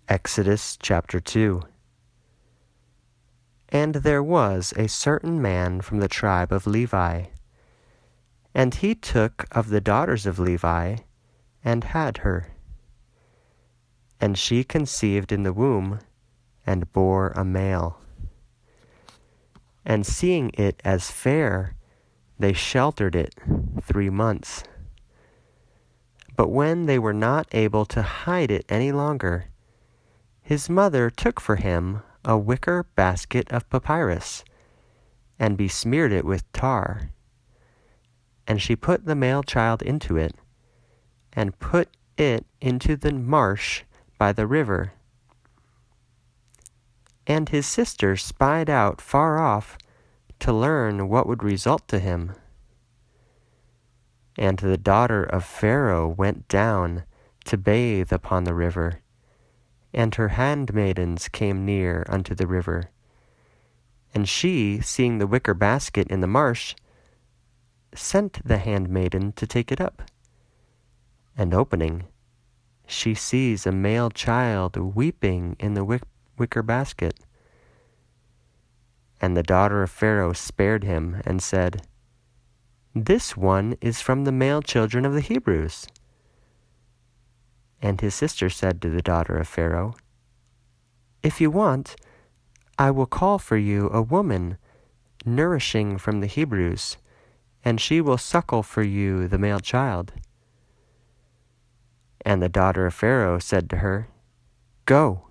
Exodus chapter 2. And there was a certain man from the tribe of Levi, and he took of the daughters of Levi, and had her. And she conceived in the womb, and bore a male. And seeing it as fair, they sheltered it 3 months. But when they were not able to hide it any longer, his mother took for him a wicker basket of papyrus, and besmeared it with tar. And she put the male child into it, and put it into the marsh by the river. And his sister spied out far off to learn what would result to him. And the daughter of Pharaoh went down to bathe upon the river, and her handmaidens came near unto the river. And she, seeing the wicker basket in the marsh, sent the handmaiden to take it up. And opening, she sees a male child weeping in the wicker basket. And the daughter of Pharaoh spared him, and said, This one is from the male children of the Hebrews. And his sister said to the daughter of Pharaoh, If you want, I will call for you a woman nourishing from the Hebrews, and she will suckle for you the male child. And the daughter of Pharaoh said to her, Go.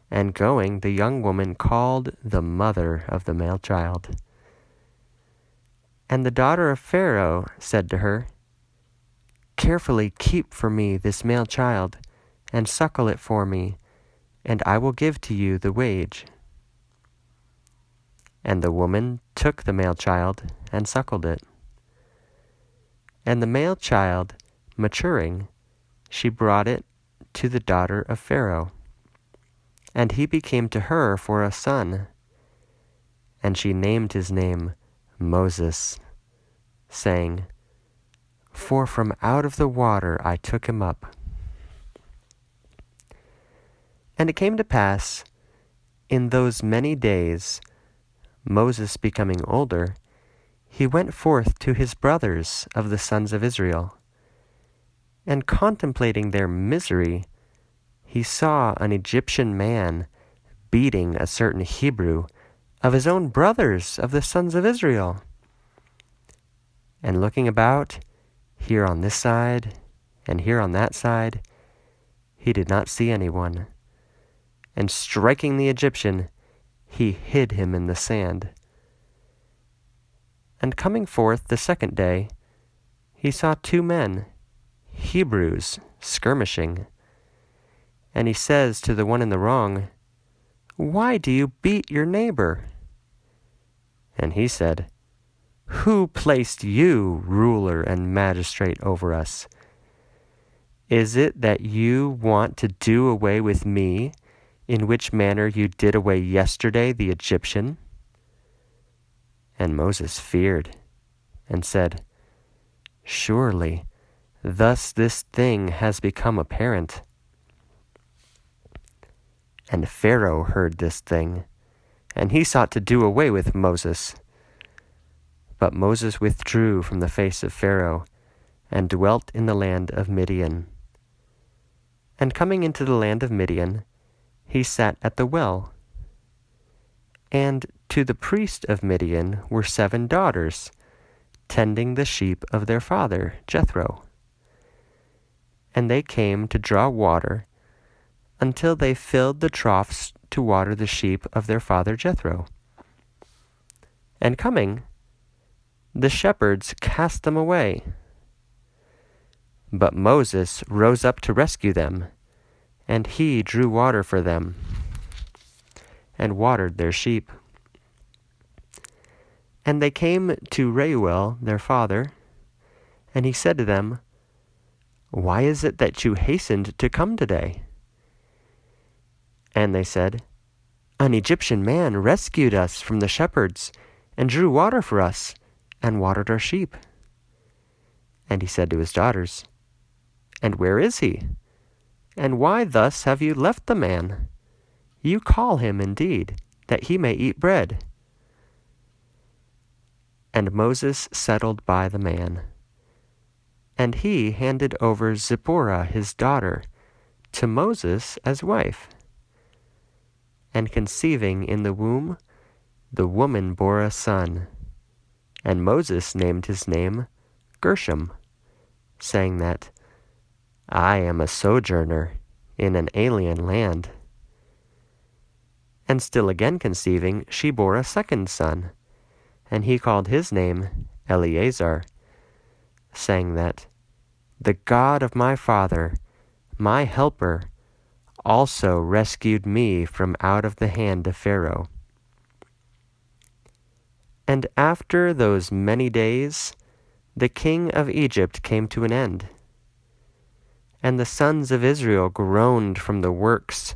And going, the young woman called the mother of the male child. And the daughter of Pharaoh said to her, Carefully keep for me this male child, and suckle it for me, and I will give to you the wage. And the woman took the male child, and suckled it. And the male child, maturing, she brought it to the daughter of Pharaoh. And he became to her for a son. And she named his name Moses, saying, For from out of the water I took him up. And it came to pass, in those many days, Moses becoming older, he went forth to his brothers of the sons of Israel. And contemplating their misery, he saw an Egyptian man beating a certain Hebrew of his own brothers of the sons of Israel. And looking about, here on this side, and here on that side, he did not see anyone. And striking the Egyptian, he hid him in the sand. And coming forth the second day, he saw 2 men, Hebrews, skirmishing. And he says to the one in the wrong, Why do you beat your neighbor? And he said, Who placed you ruler and magistrate over us? Is it that you want to do away with me, in which manner you did away yesterday the Egyptian? And Moses feared, and said, Surely, thus this thing has become apparent. And Pharaoh heard this thing, and he sought to do away with Moses. But Moses withdrew from the face of Pharaoh, and dwelt in the land of Midian. And coming into the land of Midian, he sat at the well. And to the priest of Midian were 7 daughters, tending the sheep of their father Jethro. And they came to draw water, until they filled the troughs to water the sheep of their father Jethro. And coming, the shepherds cast them away. But Moses rose up to rescue them, and he drew water for them, and watered their sheep. And they came to Reuel their father, and he said to them, Why is it that you hastened to come today? And they said, An Egyptian man rescued us from the shepherds, and drew water for us, and watered our sheep. And he said to his daughters, And where is he? And why thus have you left the man? You call him indeed, that he may eat bread. And Moses settled by the man. And he handed over Zipporah his daughter to Moses as wife. And conceiving in the womb, the woman bore a son. And Moses named his name Gershom, saying that, I am a sojourner in an alien land. And still again conceiving, she bore a second son, and he called his name Eleazar, saying that, the God of my father, my helper, also rescued me from out of the hand of Pharaoh. And after those many days, the king of Egypt came to an end. And the sons of Israel groaned from the works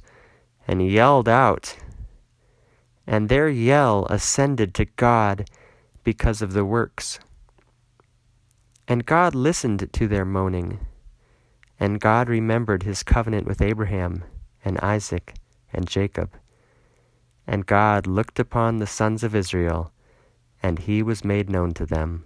and yelled out. And their yell ascended to God because of the works. And God listened to their moaning. And God remembered his covenant with Abraham and Isaac and Jacob. And God looked upon the sons of Israel, and he was made known to them.